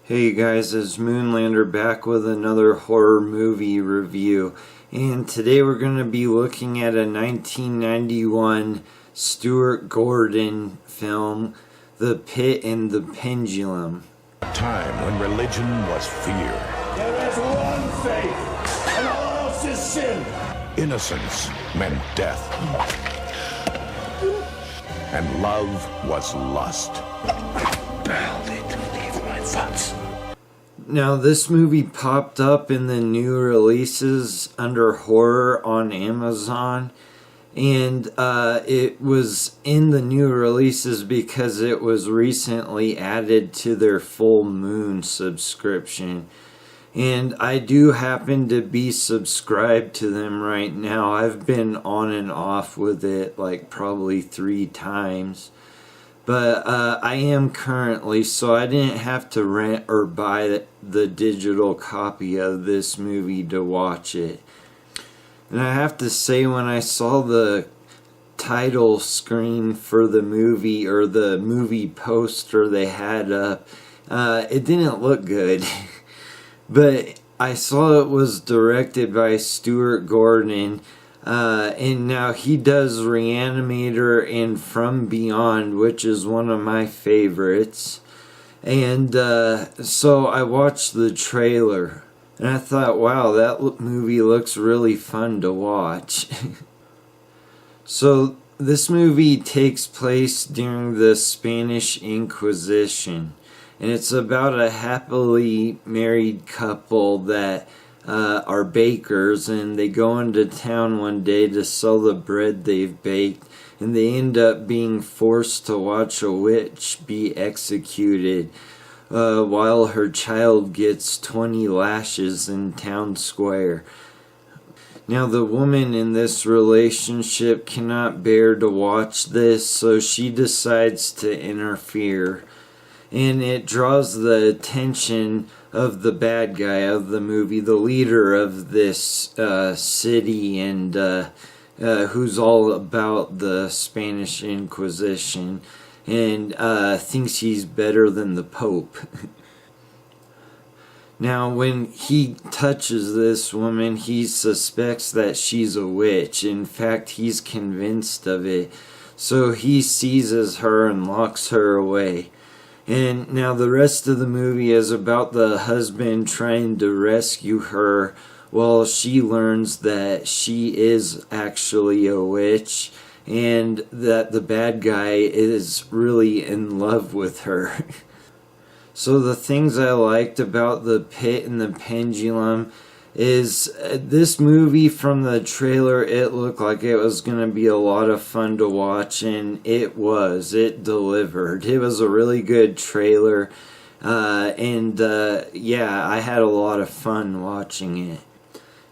Hey guys, it's Moonlander back with another horror movie review, and today we're going to be looking at a 1991 Stuart Gordon film, The Pit and the Pendulum. A time when religion was fear. There is one faith, and all else is sin. Innocence meant death. And love was lust. Now, this movie popped up in the new releases under horror on Amazon, and it was in the new releases because it was recently added to their Full Moon subscription. And I do happen to be subscribed to them right now. I've been on and off with it like probably 3 times. But I am currently, so I didn't have to rent or buy the digital copy of this movie to watch it. And I have to say, when I saw the title screen for the movie, or the movie poster they had up, it didn't look good. But I saw it was directed by Stuart Gordon. And now he does Reanimator and From Beyond, which is one of my favorites. And so I watched the trailer, and I thought, wow, that movie looks really fun to watch. So this movie takes place during the Spanish Inquisition, and it's about a happily married couple that are bakers, and they go into town one day to sell the bread they've baked, and they end up being forced to watch a witch be executed while her child gets 20 lashes in town square. Now, the woman in this relationship cannot bear to watch this, so she decides to interfere, and it draws the attention of the bad guy of the movie, the leader of this city, and who's all about the Spanish Inquisition, and thinks he's better than the Pope. Now, when he touches this woman, he suspects that she's a witch. In fact, he's convinced of it, so he seizes her and locks her away. And now the rest of the movie is about the husband trying to rescue her while she learns that she is actually a witch, and that the bad guy is really in love with her. So the things I liked about The Pit and the Pendulum is this movie, from the trailer, it looked like it was going to be a lot of fun to watch, and it was. It delivered. It was a really good trailer, and yeah, I had a lot of fun watching it.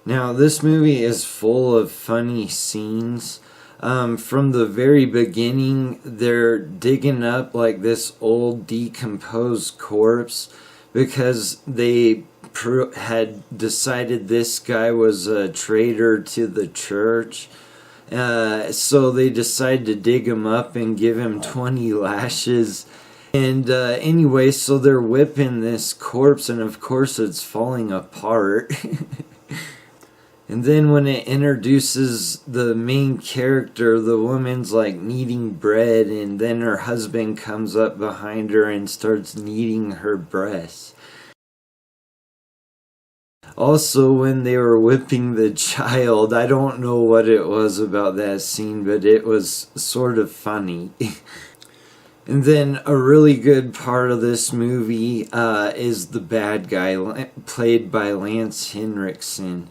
Now, this movie is full of funny scenes. From the very beginning, they're digging up like this old decomposed corpse because they had decided this guy was a traitor to the church, so they decided to dig him up and give him 20 lashes. And anyway, so they're whipping this corpse, and of course it's falling apart. And then when it introduces the main character, the woman's like kneading bread, and then her husband comes up behind her and starts kneading her breasts. Also, when they were whipping the child, I don't know what it was about that scene, but it was sort of funny. And then a really good part of this movie is the bad guy, played by Lance Henriksen.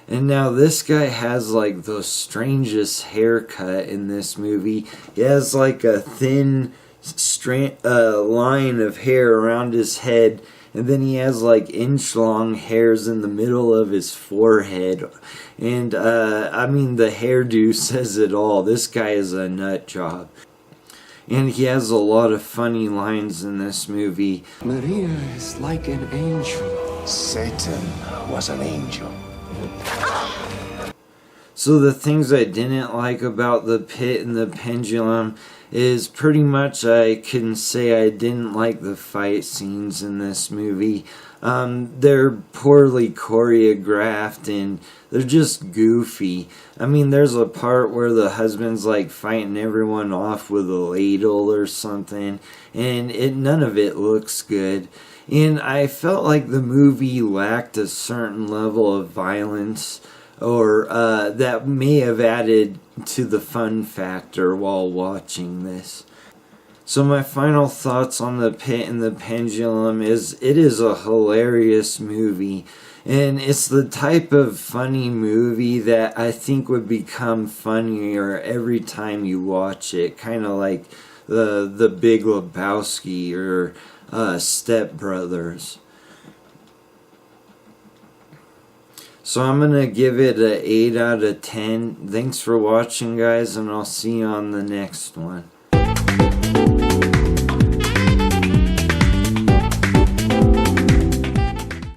And now this guy has like the strangest haircut in this movie. He has like a thin line of hair around his head, and then he has like inch-long hairs in the middle of his forehead. And I mean, the hairdo says it all. This guy is a nut job. And he has a lot of funny lines in this movie. Maria is like an angel. Satan was an angel. So the things I didn't like about The Pit and the Pendulum is pretty much I can say I didn't like the fight scenes in this movie. They're poorly choreographed and they're just goofy. I mean, there's a part where the husband's like fighting everyone off with a ladle or something, and none of it looks good. And I felt like the movie lacked a certain level of violence, or that may have added to the fun factor while watching this. So my final thoughts on The Pit and the Pendulum is it is a hilarious movie. And it's the type of funny movie that I think would become funnier every time you watch it. Kind of like the Big Lebowski or Step Brothers. So I'm going to give it an 8 out of 10. Thanks for watching, guys, and I'll see you on the next one.